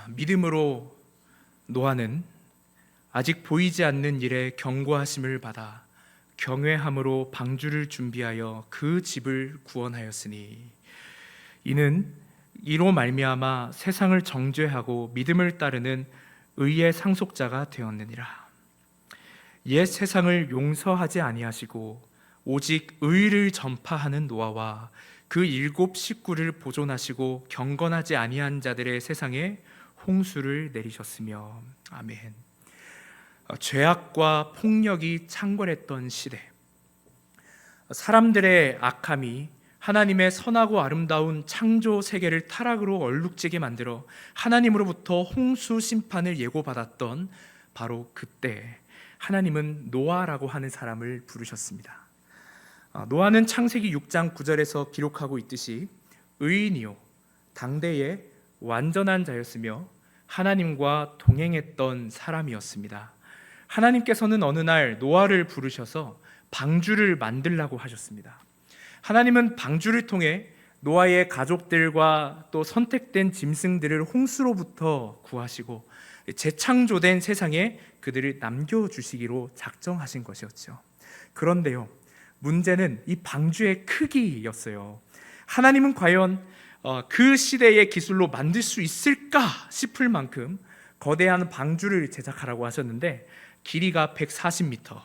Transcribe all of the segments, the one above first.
믿음으로 노아는 아직 보이지 않는 일에 경고하심을 받아 경외함으로 방주를 준비하여 그 집을 구원하였으니 이는 이로 말미암아 세상을 정죄하고 믿음을 따르는 의의 상속자가 되었느니라. 옛 세상을 용서하지 아니하시고 오직 의를 전파하는 노아와 그 7 식구를 보존하시고 경건하지 아니한 자들의 세상에 홍수를 내리셨으며. 아멘. 죄악과 폭력이 창궐했던 시대, 사람들의 악함이 하나님의 선하고 아름다운 창조 세계를 타락으로 얼룩지게 만들어 하나님으로부터 홍수 심판을 예고받았던 바로 그때 하나님은 노아라고 하는 사람을 부르셨습니다. 노아는 창세기 6장 9절에서 기록하고 있듯이 의인이요 당대의 완전한 자였으며 하나님과 동행했던 사람이었습니다. 하나님께서는 어느 날 노아를 부르셔서 방주를 만들라고 하셨습니다. 하나님은 방주를 통해 노아의 가족들과 또 선택된 짐승들을 홍수로부터 구하시고 재창조된 세상에 그들을 남겨주시기로 작정하신 것이었죠. 그런데요, 문제는 이 방주의 크기였어요. 하나님은 과연 그 시대의 기술로 만들 수 있을까 싶을 만큼 거대한 방주를 제작하라고 하셨는데 길이가 140m,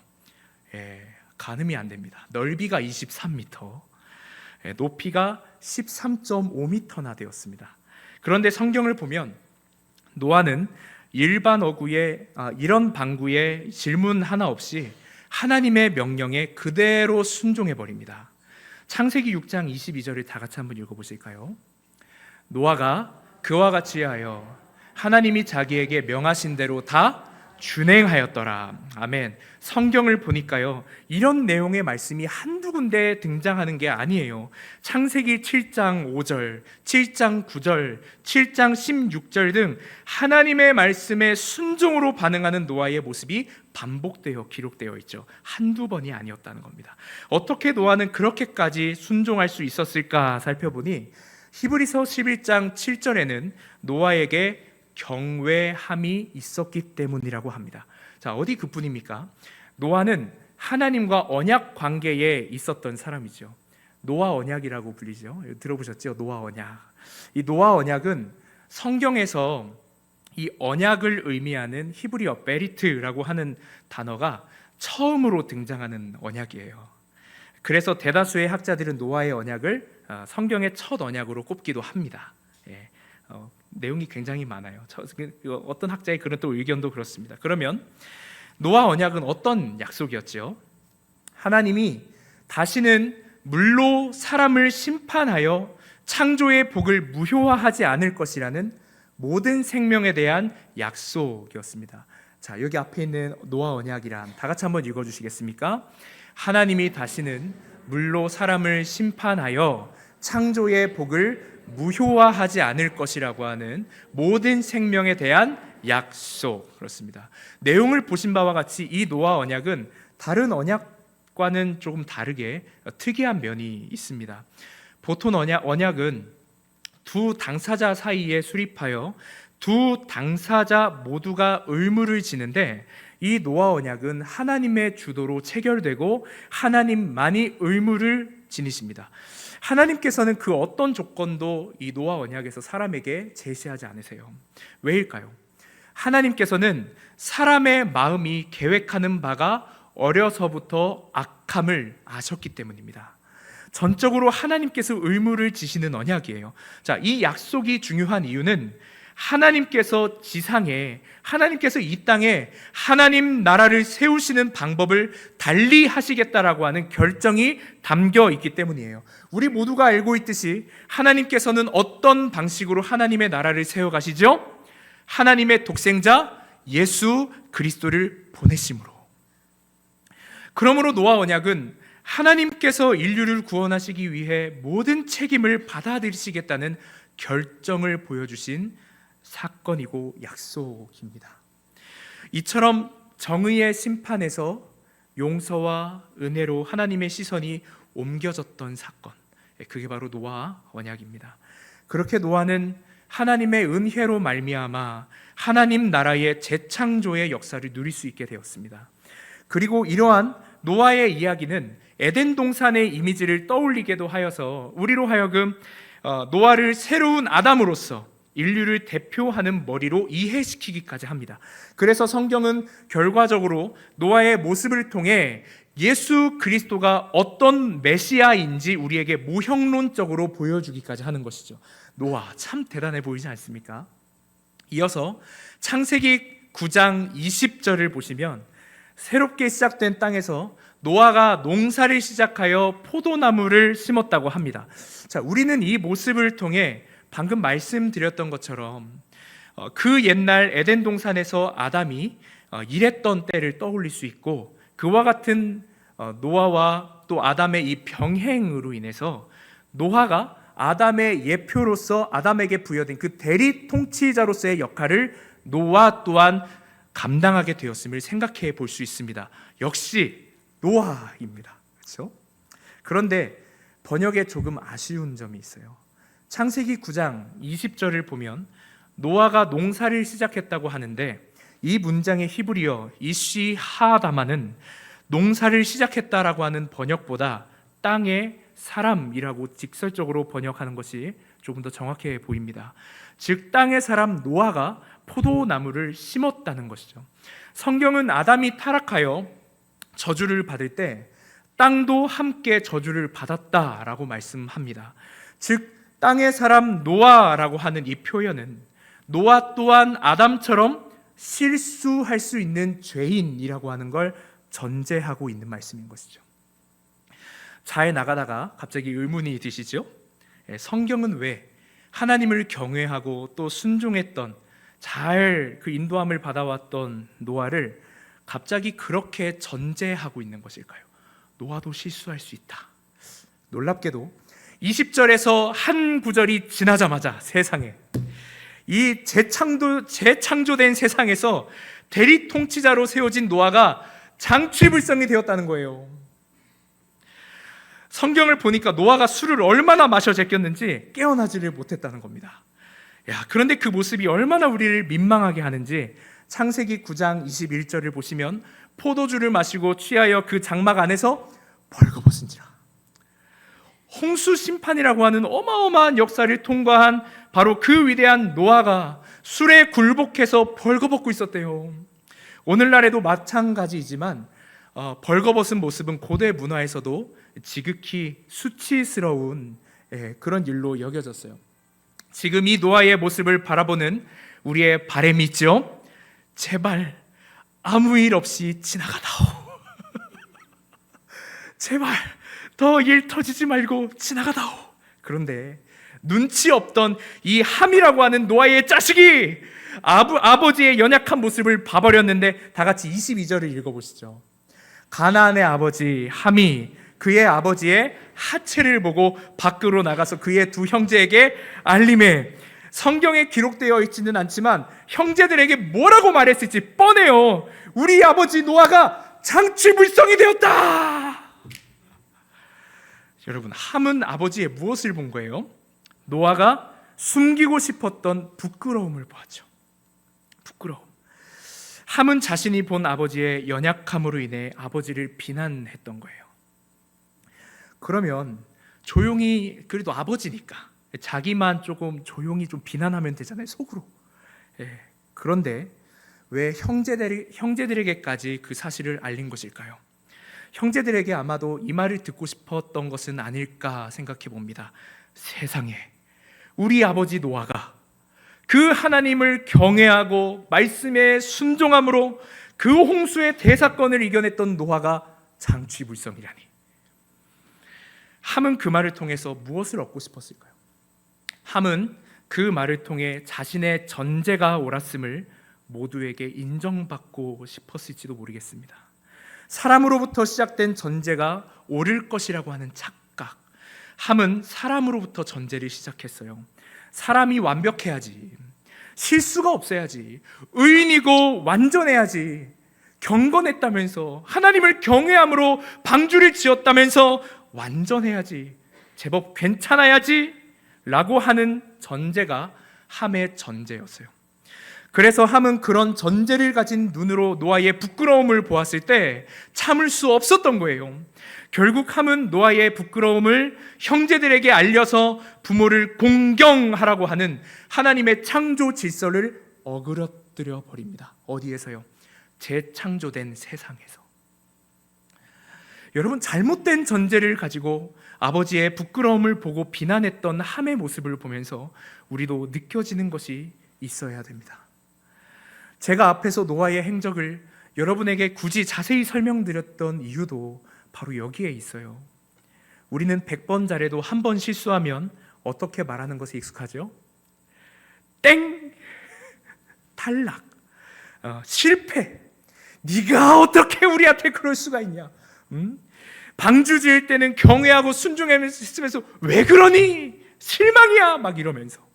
가늠이 안 됩니다. 넓이가 23m, 높이가 13.5m나 되었습니다. 그런데 성경을 보면 노아는 일반 어구에 이런 방구에 질문 하나 없이 하나님의 명령에 그대로 순종해 버립니다. 창세기 6장 22절을 다 같이 한번 읽어보실까요? 노아가 그와 같이 하여 하나님이 자기에게 명하신 대로 다 준행하였더라. 아멘. 성경을 보니까요, 이런 내용의 말씀이 한두 군데 등장하는 게 아니에요. 창세기 7장 5절, 7장 9절, 7장 16절 등 하나님의 말씀에 순종으로 반응하는 노아의 모습이 반복되어 기록되어 있죠. 한두 번이 아니었다는 겁니다. 어떻게 노아는 그렇게까지 순종할 수 있었을까 살펴보니 히브리서 11장 7절에는 노아에게 경외함이 있었기 때문이라고 합니다. 자, 어디 그뿐입니까? 노아는 하나님과 언약 관계에 있었던 사람이죠. 노아 언약이라고 불리죠. 들어보셨죠? 노아 언약. 이 노아 언약은 성경에서 이 언약을 의미하는 히브리어 베리트라고 하는 단어가 처음으로 등장하는 언약이에요. 그래서 대다수의 학자들은 노아의 언약을 성경의 첫 언약으로 꼽기도 합니다. 내용이 굉장히 많아요. 어떤 학자의 그런 또 의견도 그렇습니다. 그러면 노아 언약은 어떤 약속이었죠? 하나님이 다시는 물로 사람을 심판하여 창조의 복을 무효화하지 않을 것이라는 모든 생명에 대한 약속이었습니다. 자, 여기 앞에 있는 노아 언약이란 다 같이 한번 읽어주시겠습니까? 하나님이 다시는 물로 사람을 심판하여 창조의 복을 무효화하지 않을 것이라고 하는 모든 생명에 대한 약속. 그렇습니다. 내용을 보신 바와 같이 이 노아 언약은 다른 언약과는 조금 다르게 특이한 면이 있습니다. 보통 언약은 두 당사자 사이에 수립하여 두 당사자 모두가 의무를 지는데 이 노아 언약은 하나님의 주도로 체결되고 하나님만이 의무를 지니십니다. 하나님께서는 그 어떤 조건도 이 노아 언약에서 사람에게 제시하지 않으세요. 왜일까요? 하나님께서는 사람의 마음이 계획하는 바가 어려서부터 악함을 아셨기 때문입니다. 전적으로 하나님께서 의무를 지시는 언약이에요. 자, 이 약속이 중요한 이유는 하나님께서 지상에, 하나님께서 이 땅에 하나님 나라를 세우시는 방법을 달리 하시겠다라고 하는 결정이 담겨 있기 때문이에요. 우리 모두가 알고 있듯이 하나님께서는 어떤 방식으로 하나님의 나라를 세워가시죠? 하나님의 독생자 예수 그리스도를 보내심으로. 그러므로 노아 언약은 하나님께서 인류를 구원하시기 위해 모든 책임을 받아들이시겠다는 결정을 보여주신 사건이고 약속입니다. 이처럼 정의의 심판에서 용서와 은혜로 하나님의 시선이 옮겨졌던 사건, 그게 바로 노아 언약입니다. 그렇게 노아는 하나님의 은혜로 말미암아 하나님 나라의 재창조의 역사를 누릴 수 있게 되었습니다. 그리고 이러한 노아의 이야기는 에덴 동산의 이미지를 떠올리게도 하여서 우리로 하여금 노아를 새로운 아담으로서 인류를 대표하는 머리로 이해시키기까지 합니다. 그래서 성경은 결과적으로 노아의 모습을 통해 예수 그리스도가 어떤 메시아인지 우리에게 모형론적으로 보여주기까지 하는 것이죠. 노아 참 대단해 보이지 않습니까? 이어서 창세기 9장 20절을 보시면 새롭게 시작된 땅에서 노아가 농사를 시작하여 포도나무를 심었다고 합니다. 자, 우리는 이 모습을 통해 방금 말씀드렸던 것처럼 그 옛날 에덴 동산에서 아담이 일했던 때를 떠올릴 수 있고, 그와 같은 노아와 또 아담의 이 병행으로 인해서 노아가 아담의 예표로서 아담에게 부여된 그 대리 통치자로서의 역할을 노아 또한 감당하게 되었음을 생각해 볼 수 있습니다. 역시 노아입니다. 그렇죠? 그런데 번역에 조금 아쉬운 점이 있어요. 창세기 9장 20절을 보면 노아가 농사를 시작했다고 하는데, 이 문장의 히브리어 이시 하다마는 농사를 시작했다라고 하는 번역보다 땅의 사람이라고 직설적으로 번역하는 것이 조금 더 정확해 보입니다. 즉 땅의 사람 노아가 포도나무를 심었다는 것이죠. 성경은 아담이 타락하여 저주를 받을 때 땅도 함께 저주를 받았다라고 말씀합니다. 즉 땅의 사람 노아라고 하는 이 표현은 노아 또한 아담처럼 실수할 수 있는 죄인이라고 하는 걸 전제하고 있는 말씀인 것이죠. 잘 나가다가 갑자기 의문이 드시죠? 성경은 왜 하나님을 경외하고 또 순종했던, 잘 그 인도함을 받아왔던 노아를 갑자기 그렇게 전제하고 있는 것일까요? 노아도 실수할 수 있다. 놀랍게도 20절에서 한 구절이 지나자마자 세상에 이 재창조된 세상에서 대리 통치자로 세워진 노아가 장취불성이 되었다는 거예요. 성경을 보니까 노아가 술을 얼마나 마셔 제꼈는지 깨어나지를 못했다는 겁니다. 그런데 그 모습이 얼마나 우리를 민망하게 하는지 창세기 9장 21절을 보시면 포도주를 마시고 취하여 그 장막 안에서 벌거벗은지라. 홍수 심판이라고 하는 어마어마한 역사를 통과한 바로 그 위대한 노아가 술에 굴복해서 벌거벗고 있었대요. 오늘날에도 마찬가지이지만 벌거벗은 모습은 고대 문화에서도 지극히 수치스러운 그런 일로 여겨졌어요. 지금 이 노아의 모습을 바라보는 우리의 바람이 있죠. 제발 아무 일 없이 지나가다오. 제발 더 일 터지지 말고 지나가다오. 그런데 눈치 없던 이 함이라고 하는 노아의 자식이 아버지의 연약한 모습을 봐버렸는데, 다 같이 22절을 읽어보시죠. 가나안의 아버지 함이 그의 아버지의 하체를 보고 밖으로 나가서 그의 두 형제에게 알림해. 성경에 기록되어 있지는 않지만 형제들에게 뭐라고 말했을지 뻔해요. 우리 아버지 노아가 장취불성이 되었다. 여러분, 함은 아버지의 무엇을 본 거예요? 노아가 숨기고 싶었던 부끄러움을 보았죠. 부끄러움. 함은 자신이 본 아버지의 연약함으로 인해 아버지를 비난했던 거예요. 그러면 조용히, 그래도 아버지니까 자기만 조금 조용히 좀 비난하면 되잖아요, 속으로. 그런데 왜 형제들에게까지 그 사실을 알린 것일까요? 형제들에게 아마도 이 말을 듣고 싶었던 것은 아닐까 생각해 봅니다. 세상에, 우리 아버지 노아가 그 하나님을 경외하고 말씀에 순종함으로 그 홍수의 대사건을 이겨냈던 노아가 장취불성이라니. 함은 그 말을 통해서 무엇을 얻고 싶었을까요? 함은 그 말을 통해 자신의 전제가 옳았음을 모두에게 인정받고 싶었을지도 모르겠습니다. 사람으로부터 시작된 전제가 옳을 것이라고 하는 착각. 함은 사람으로부터 전제를 시작했어요. 사람이 완벽해야지, 실수가 없어야지, 의인이고 완전해야지, 경건했다면서, 하나님을 경외함으로 방주를 지었다면서 완전해야지, 제법 괜찮아야지 라고 하는 전제가 함의 전제였어요. 그래서 함은 그런 전제를 가진 눈으로 노아의 부끄러움을 보았을 때 참을 수 없었던 거예요. 결국 함은 노아의 부끄러움을 형제들에게 알려서 부모를 공경하라고 하는 하나님의 창조 질서를 어그러뜨려 버립니다. 어디에서요? 재창조된 세상에서. 여러분, 잘못된 전제를 가지고 아버지의 부끄러움을 보고 비난했던 함의 모습을 보면서 우리도 느껴지는 것이 있어야 됩니다. 제가 앞에서 노아의 행적을 여러분에게 굳이 자세히 설명드렸던 이유도 바로 여기에 있어요. 우리는 100번 잘해도 한 번 실수하면 어떻게 말하는 것에 익숙하죠? 땡! 탈락! 실패! 네가 어떻게 우리한테 그럴 수가 있냐? 방주 지을 때는 경외하고 순종했으면서 왜 그러니? 실망이야! 막 이러면서.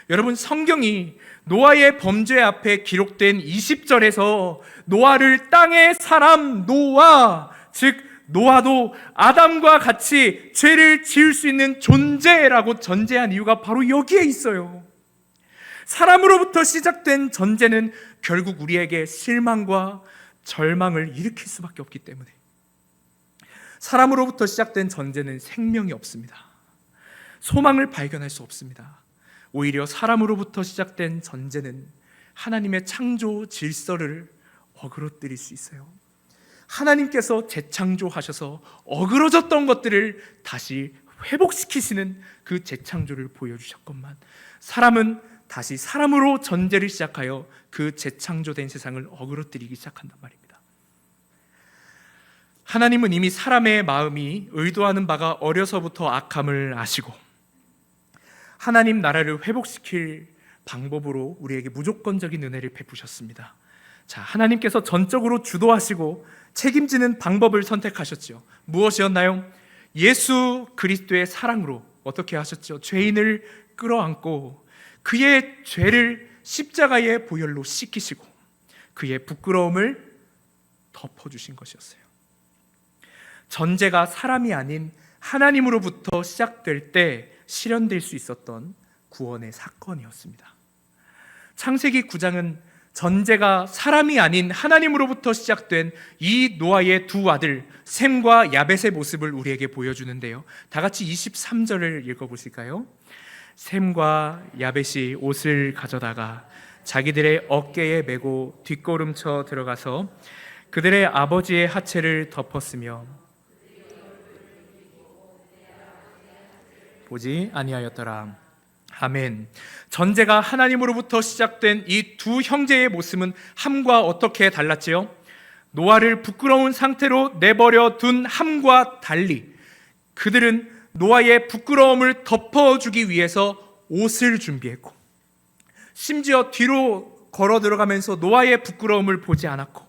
여러분, 성경이 노아의 범죄 앞에 기록된 20절에서 노아를 땅의 사람 노아, 즉 노아도 아담과 같이 죄를 지을 수 있는 존재라고 전제한 이유가 바로 여기에 있어요. 사람으로부터 시작된 전제는 결국 우리에게 실망과 절망을 일으킬 수밖에 없기 때문에, 사람으로부터 시작된 전제는 생명이 없습니다. 소망을 발견할 수 없습니다. 오히려 사람으로부터 시작된 전제는 하나님의 창조 질서를 어그러뜨릴 수 있어요. 하나님께서 재창조하셔서 어그러졌던 것들을 다시 회복시키시는 그 재창조를 보여주셨건만, 사람은 다시 사람으로 전제를 시작하여 그 재창조된 세상을 어그러뜨리기 시작한단 말입니다. 하나님은 이미 사람의 마음이 의도하는 바가 어려서부터 악함을 아시고 하나님 나라를 회복시킬 방법으로 우리에게 무조건적인 은혜를 베푸셨습니다. 자, 하나님께서 전적으로 주도하시고 책임지는 방법을 선택하셨죠. 무엇이었나요? 예수 그리스도의 사랑으로 어떻게 하셨죠? 죄인을 끌어안고 그의 죄를 십자가의 보혈로 씻기시고 그의 부끄러움을 덮어주신 것이었어요. 전제가 사람이 아닌 하나님으로부터 시작될 때 실현될 수 있었던 구원의 사건이었습니다. 창세기 9장은 전제가 사람이 아닌 하나님으로부터 시작된 이 노아의 두 아들 셈과 야벳의 모습을 우리에게 보여주는데요, 다 같이 23절을 읽어보실까요? 셈과 야벳이 옷을 가져다가 자기들의 어깨에 메고 뒷걸음쳐 들어가서 그들의 아버지의 하체를 덮었으며 보지 아니하였더라. 아멘. 전제가 하나님으로부터 시작된 이 두 형제의 모습은 함과 어떻게 달랐지요? 노아를 부끄러운 상태로 내버려 둔 함과 달리 그들은 노아의 부끄러움을 덮어주기 위해서 옷을 준비했고, 심지어 뒤로 걸어 들어가면서 노아의 부끄러움을 보지 않았고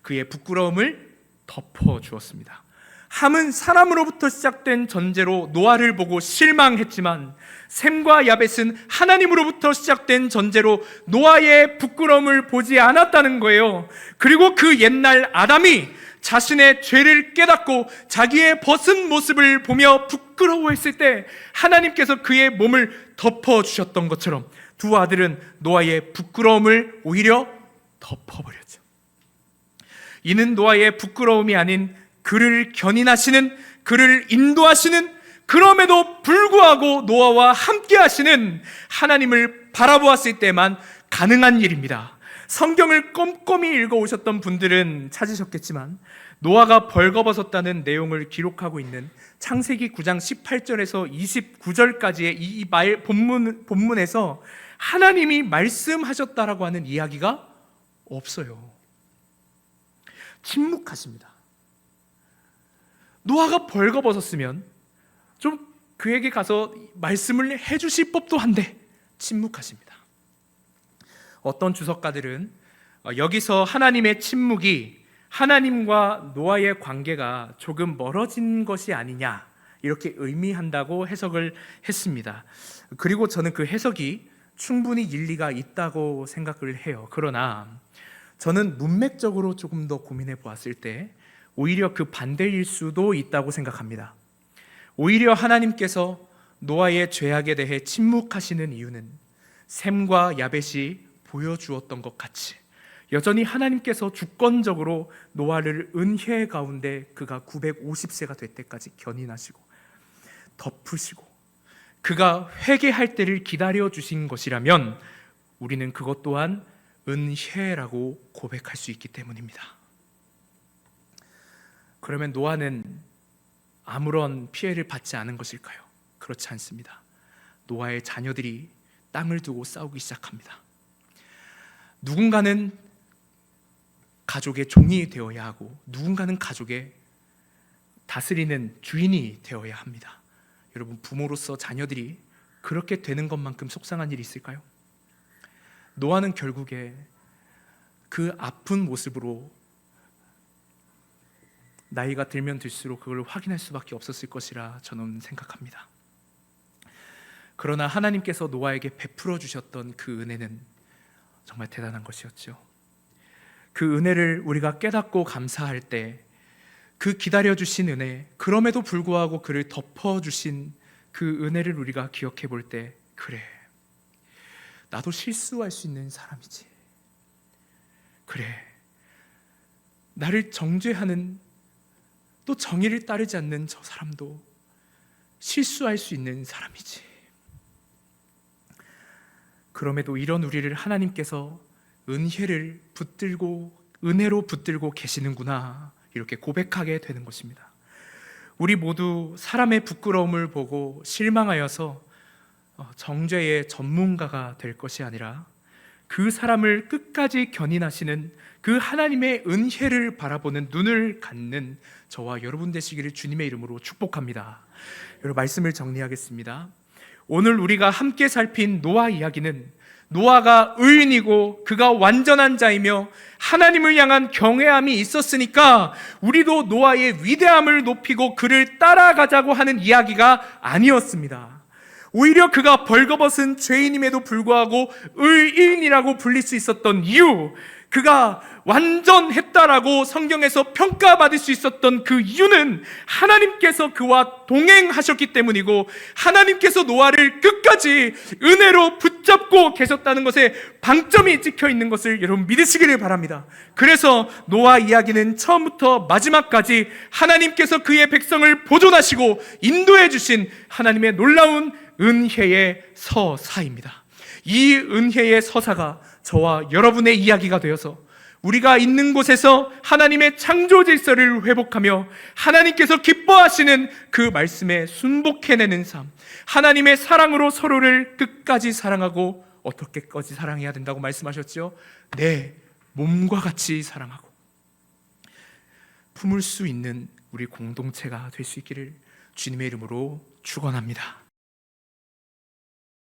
그의 부끄러움을 덮어주었습니다. 함은 사람으로부터 시작된 전제로 노아를 보고 실망했지만 셈과 야벳은 하나님으로부터 시작된 전제로 노아의 부끄러움을 보지 않았다는 거예요. 그리고 그 옛날 아담이 자신의 죄를 깨닫고 자기의 벗은 모습을 보며 부끄러워했을 때 하나님께서 그의 몸을 덮어주셨던 것처럼 두 아들은 노아의 부끄러움을 오히려 덮어버렸죠. 이는 노아의 부끄러움이 아닌 그를 견인하시는, 그를 인도하시는, 그럼에도 불구하고 노아와 함께 하시는 하나님을 바라보았을 때만 가능한 일입니다. 성경을 꼼꼼히 읽어오셨던 분들은 찾으셨겠지만 노아가 벌거벗었다는 내용을 기록하고 있는 창세기 9장 18절에서 29절까지의 이 본문에서 하나님이 말씀하셨다라고 하는 이야기가 없어요. 침묵하십니다. 노아가 벌거벗었으면 좀 그에게 가서 말씀을 해주실 법도 한데 침묵하십니다. 어떤 주석가들은 여기서 하나님의 침묵이 하나님과 노아의 관계가 조금 멀어진 것이 아니냐 이렇게 의미한다고 해석을 했습니다. 그리고 저는 그 해석이 충분히 일리가 있다고 생각을 해요. 그러나 저는 문맥적으로 조금 더 고민해 보았을 때 오히려 그 반대일 수도 있다고 생각합니다. 오히려 하나님께서 노아의 죄악에 대해 침묵하시는 이유는 셈과 야벳이 보여주었던 것 같이 여전히 하나님께서 주권적으로 노아를 은혜 가운데 그가 950세가 될 때까지 견인하시고 덮으시고 그가 회개할 때를 기다려 주신 것이라면 우리는 그것 또한 은혜라고 고백할 수 있기 때문입니다. 그러면 노아는 아무런 피해를 받지 않은 것일까요? 그렇지 않습니다. 노아의 자녀들이 땅을 두고 싸우기 시작합니다. 누군가는 가족의 종이 되어야 하고 누군가는 가족의 다스리는 주인이 되어야 합니다. 여러분, 부모로서 자녀들이 그렇게 되는 것만큼 속상한 일이 있을까요? 노아는 결국에 그 아픈 모습으로 나이가 들면 들수록 그걸 확인할 수밖에 없었을 것이라 저는 생각합니다. 그러나 하나님께서 노아에게 베풀어 주셨던 그 은혜는 정말 대단한 것이었죠. 그 은혜를 우리가 깨닫고 감사할 때 그 기다려주신 은혜, 그럼에도 불구하고 그를 덮어주신 그 은혜를 우리가 기억해 볼 때, 그래, 나도 실수할 수 있는 사람이지. 그래, 나를 정죄하는, 또 정의를 따르지 않는 저 사람도 실수할 수 있는 사람이지. 그럼에도 이런 우리를 하나님께서 은혜를 붙들고, 은혜로 붙들고 계시는구나, 이렇게 고백하게 되는 것입니다. 우리 모두 사람의 부끄러움을 보고 실망하여서 정죄의 전문가가 될 것이 아니라 그 사람을 끝까지 견인하시는 그 하나님의 은혜를 바라보는 눈을 갖는 저와 여러분 되시기를 주님의 이름으로 축복합니다. 여러분, 말씀을 정리하겠습니다. 오늘 우리가 함께 살핀 노아 이야기는 노아가 의인이고 그가 완전한 자이며 하나님을 향한 경외함이 있었으니까 우리도 노아의 위대함을 높이고 그를 따라가자고 하는 이야기가 아니었습니다. 오히려 그가 벌거벗은 죄인임에도 불구하고 의인이라고 불릴 수 있었던 이유, 그가 완전했다라고 성경에서 평가받을 수 있었던 그 이유는 하나님께서 그와 동행하셨기 때문이고 하나님께서 노아를 끝까지 은혜로 붙잡고 계셨다는 것에 방점이 찍혀 있는 것을 여러분 믿으시기를 바랍니다. 그래서 노아 이야기는 처음부터 마지막까지 하나님께서 그의 백성을 보존하시고 인도해 주신 하나님의 놀라운 은혜의 서사입니다. 이 은혜의 서사가 저와 여러분의 이야기가 되어서 우리가 있는 곳에서 하나님의 창조 질서를 회복하며 하나님께서 기뻐하시는 그 말씀에 순복해내는 삶, 하나님의 사랑으로 서로를 끝까지 사랑하고 어떻게까지 사랑해야 된다고 말씀하셨죠? 내 몸과 같이 사랑하고 품을 수 있는 우리 공동체가 될 수 있기를 주님의 이름으로 축원합니다.